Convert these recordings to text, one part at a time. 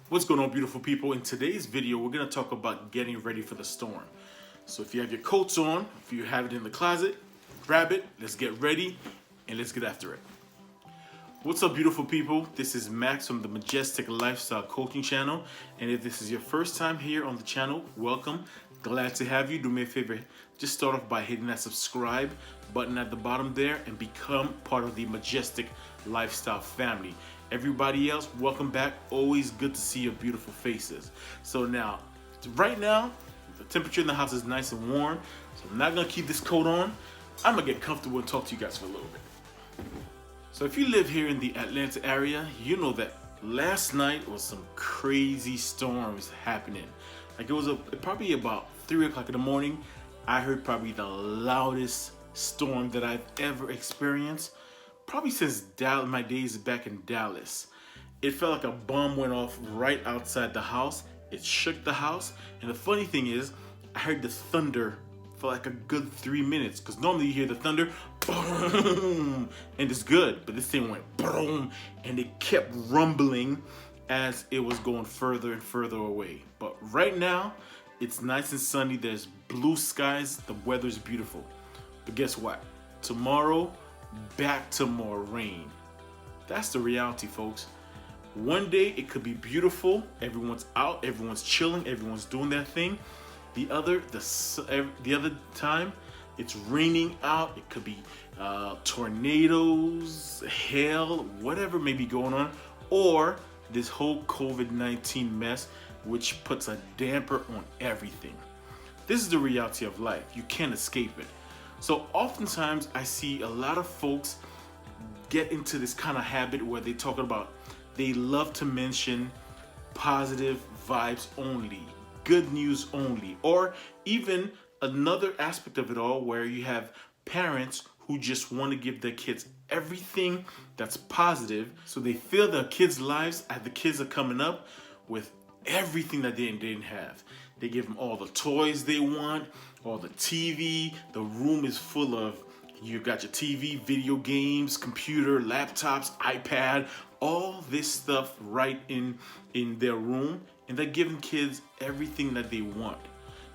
What's going on, beautiful people? In today's video, we're going to talk about getting ready for the storm. So if you have your coats on, if you have it in the closet, grab it, let's get ready, and let's get after it. What's up, beautiful people? This is Max from the Majestic Lifestyle Coaching Channel. And if this is your first time here on the channel, welcome. Glad to have you. Do me a favor, just start off by hitting that subscribe button at the bottom there and become part of the Majestic Lifestyle family. Everybody else, welcome back. Always good to see your beautiful faces. So now, right now, the temperature in the house is nice and warm. So I'm not gonna keep this coat on. I'm gonna get comfortable and talk to you guys for a little bit. So if you live here in the Atlanta area, you know that last night was some crazy storms happening. Like it was probably about 3 o'clock in the morning. I heard probably the loudest storm that I've ever experienced. Probably since my days back in Dallas. It felt like a bomb went off right outside the house. It shook the house. And the funny thing is, I heard the thunder for like a good 3 minutes. Because normally you hear the thunder, boom, and it's good. But this thing went boom, and it kept rumbling as it was going further and further away. But right now, it's nice and sunny. There's blue skies. The weather's beautiful. But guess what? Tomorrow, back to more rain. That's the reality, folks. One day it could be beautiful. Everyone's out. Everyone's chilling. Everyone's doing their thing. The other time, it's raining out. It could be tornadoes, hail, whatever may be going on, or this whole COVID-19 mess, which puts a damper on everything. This is the reality of life. You can't escape it. So oftentimes I see a lot of folks get into this kind of habit where they talk about, they love to mention positive vibes only, good news only, or even another aspect of it all where you have parents who just want to give their kids everything that's positive, so they fill their kids' lives as the kids are coming up with everything that they didn't have. They give them all the toys they want, all the TV. The room is full of, you got your TV, video games, computer, laptops, iPad, all this stuff right in their room, and they're giving kids everything that they want.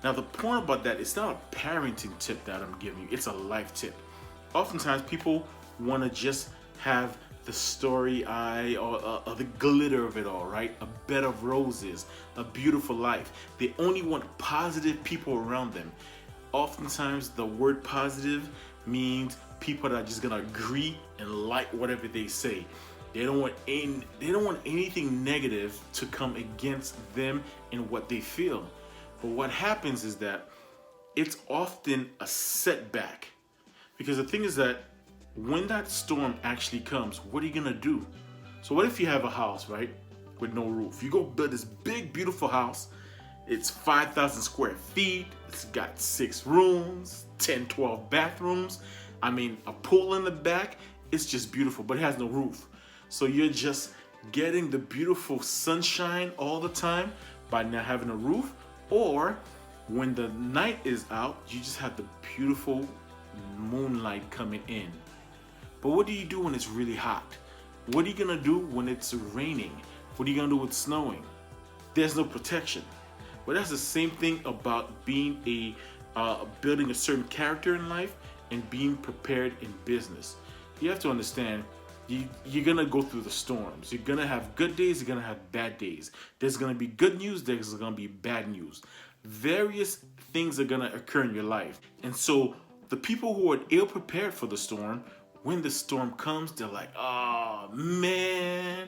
Now the point about that, it's not a parenting tip that I'm giving you, it's a life tip. Oftentimes people want to just have the story eye or the glitter of it all, right? A bed of roses, a beautiful life. They only want positive people around them. Oftentimes the word positive means people that are just gonna agree and like whatever they say. They don't want anything negative to come against them and what they feel. But what happens is that it's often a setback, because the thing is that when that storm actually comes, what are you gonna do? So what if you have a house, right, with no roof? You go build this big, beautiful house. It's 5,000 square feet. It's got 6 rooms, 10, 12 bathrooms. I mean, a pool in the back. It's just beautiful, but it has no roof. So you're just getting the beautiful sunshine all the time by not having a roof, or when the night is out, you just have the beautiful moonlight coming in. But what do you do when it's really hot? What are you gonna do when it's raining? What are you gonna do when it's snowing? There's no protection. But that's the same thing about being building a certain character in life and being prepared in business. You have to understand, you're gonna go through the storms. You're gonna have good days, you're gonna have bad days. There's gonna be good news, there's gonna be bad news. Various things are gonna occur in your life. And so the people who are ill prepared for the storm, when the storm comes, they're like, oh man.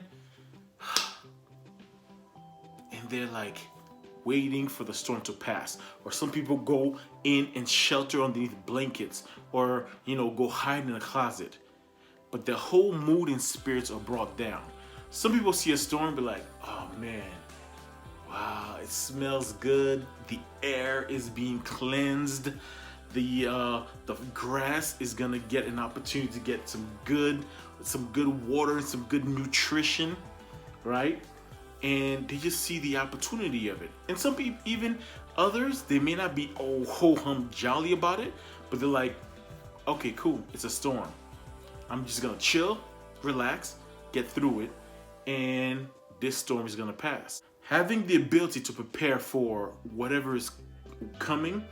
And they're like waiting for the storm to pass. Or some people go in and shelter underneath blankets, or go hide in a closet. But their whole mood and spirits are brought down. Some people see a storm and be like, oh man, wow, it smells good. The air is being cleansed. The grass is gonna get an opportunity to get some good water and some good nutrition, right? And they just see the opportunity of it. And some people, even others, they may not be ho-hum jolly about it, but they're like, okay, cool, it's a storm. I'm just gonna chill, relax, get through it, and this storm is going to pass. Having the ability to prepare for whatever is coming,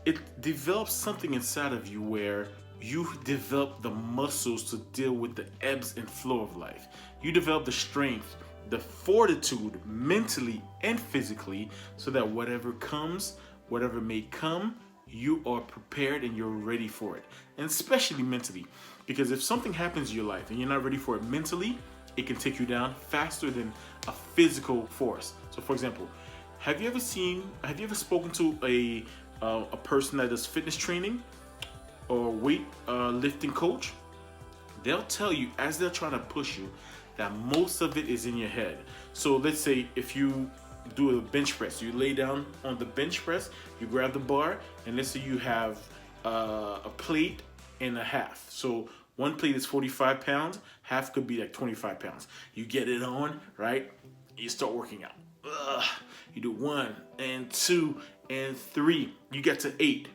it develops something inside of you where you develop the muscles to deal with the ebbs and flow of life. You develop the strength, the fortitude mentally and physically, so that whatever comes, whatever may come, you are prepared and you're ready for it. And especially mentally, because if something happens in your life and you're not ready for it mentally, it can take you down faster than a physical force. So for example, have you ever spoken to a person that does fitness training or weight lifting coach? They'll tell you, as they're trying to push you, that most of it is in your head. So let's say if you do a bench press, you lay down on the bench press, you grab the bar, and let's say you have a plate and a half. So one plate is 45 pounds, half could be like 25 pounds. You get it on, right? You start working out. You do 1 and 2 and 3. You get to 8.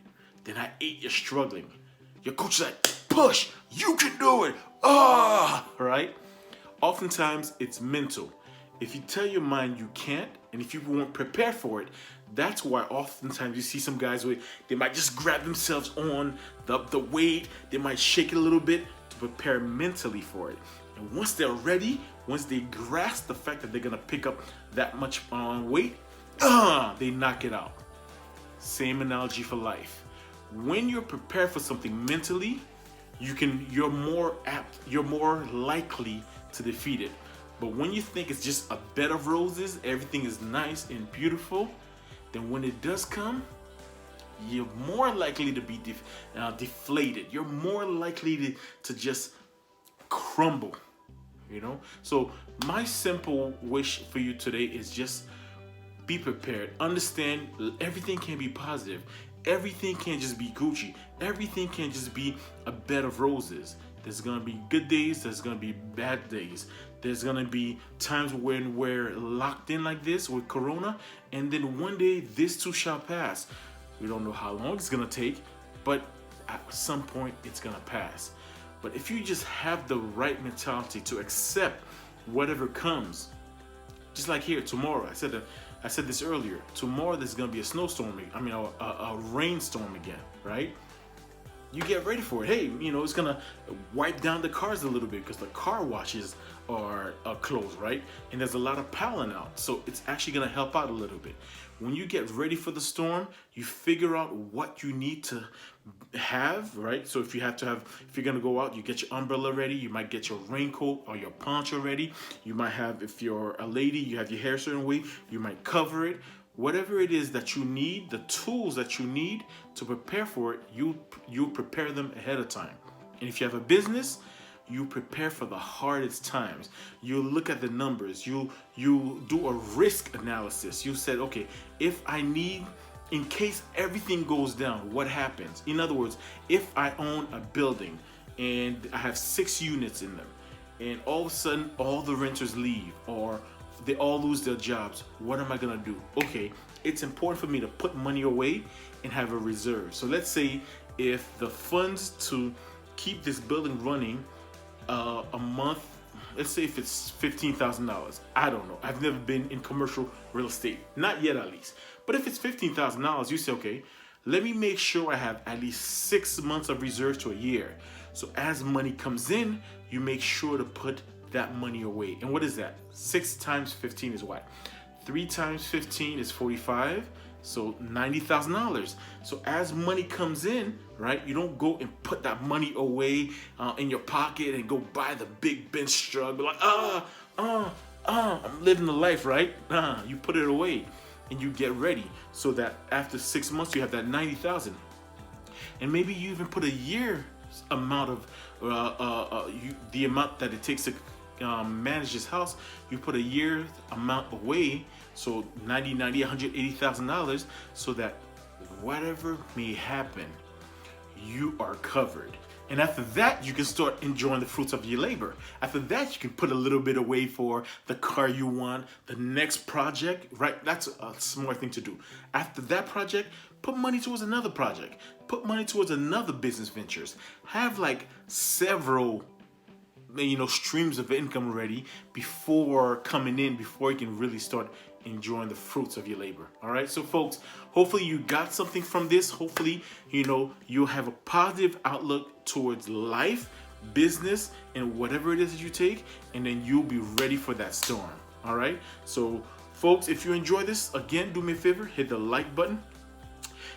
Then at 8, you're struggling. Your coach is like, push, you can do it. Right? Oftentimes, it's mental. If you tell your mind you can't, and if you weren't prepared for it, that's why oftentimes you see some guys where they might just grab themselves on the weight, they might shake it a little bit to prepare mentally for it. And once they're ready, once they grasp the fact that they're gonna pick up that much weight, they knock it out. Same analogy for life. When you're prepared for something mentally, you're more apt, you're more likely to defeat it. But when you think it's just a bed of roses, everything is nice and beautiful, then when it does come, you're more likely to be deflated. You're more likely to just crumble, you know? So my simple wish for you today is just be prepared. Understand everything can be positive. Everything can't just be Gucci. Everything can't just be a bed of roses. There's gonna be good days, there's gonna be bad days. There's gonna be times when we're locked in like this with Corona, and then one day this too shall pass. We don't know how long it's gonna take, but at some point it's gonna pass. But if you just have the right mentality to accept whatever comes, just like here tomorrow, I said this earlier. Tomorrow there's gonna be a snowstorm. A rainstorm again, right? You get ready for it. Hey, it's gonna wipe down the cars a little bit because the car washes are closed, right? And there's a lot of pollen out, so it's actually gonna help out a little bit. When you get ready for the storm, you figure out what you need to have, right? So if you're gonna go out, you get your umbrella ready. You might get your raincoat or your poncho ready. You might have, if you're a lady, you have your hair a certain way, you might cover it. Whatever it is that you need, the tools that you need to prepare for it, you prepare them ahead of time. And if you have a business, you prepare for the hardest times. You look at the numbers. You do a risk analysis. You said, okay, in case everything goes down, what happens? In other words, if I own a building and I have 6 units in them, and all of a sudden all the renters leave or they all lose their jobs, what am I gonna do? Okay, it's important for me to put money away and have a reserve. So let's say if the funds to keep this building running a month, let's say if it's $15,000. I don't know. I've never been in commercial real estate, not yet at least. But if it's $15,000, you say, okay, let me make sure I have at least 6 months of reserves to a year. So as money comes in, you make sure to put that money away. And what is that? 6 times 15 is what? 3 times 15 is 45. So $90,000. So as money comes in, right, you don't go and put that money away in your pocket and go buy the big Benz truck. Be like, I'm living the life, right? You put it away and you get ready so that after 6 months you have that 90,000. And maybe you even put a year's amount of the amount that it takes to manage this house. You put a year's amount away, so $180,000, so that whatever may happen, you are covered. And after that, you can start enjoying the fruits of your labor. After that, you can put a little bit away for the car you want, the next project, right? That's a smart thing to do. After that project, put money towards another project. Put money towards another business ventures. Have like several streams of income ready before coming in, before you can really start enjoying the fruits of your labor. All right, so folks, hopefully you got something from this. Hopefully you'll have a positive outlook towards life, business, and whatever it is that you take, and then you'll be ready for that storm. All right, so folks, if you enjoy this, again, do me a favor, hit the like button,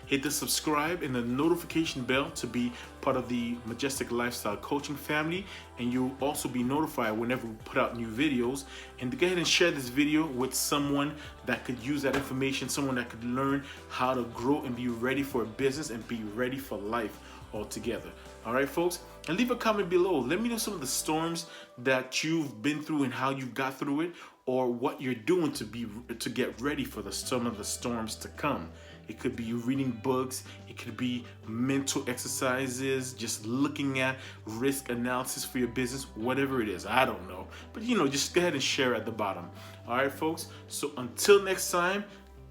hit the subscribe and the notification bell to be part of the Majestic Lifestyle Coaching family, and you'll also be notified whenever we put out new videos. And to go ahead and share this video with someone that could use that information, someone that could learn how to grow and be ready for a business and be ready for life altogether. All right, folks, and leave a comment below. Let me know some of the storms that you've been through and how you got through it, or what you're doing to get ready for some of the storms to come. It could be reading books, it could be mental exercises, just looking at risk analysis for your business, whatever it is, I don't know. But just go ahead and share at the bottom. All right, folks, so until next time,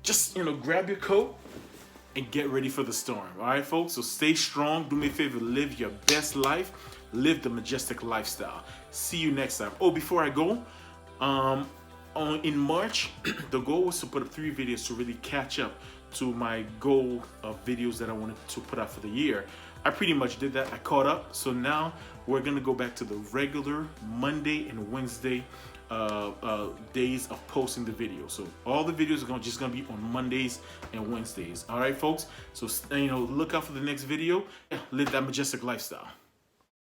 just grab your coat and get ready for the storm. All right, folks, so stay strong. Do me a favor, live your best life, live the majestic lifestyle. See you next time. Oh, before I go, in March, the goal was to put up 3 videos to really catch up to my goal of videos that I wanted to put out for the year. I pretty much did that. I caught up. So now we're gonna go back to the regular Monday and Wednesday days of posting the video. So all the videos are just gonna be on Mondays and Wednesdays. All right, folks. So look out for the next video. Live that majestic lifestyle.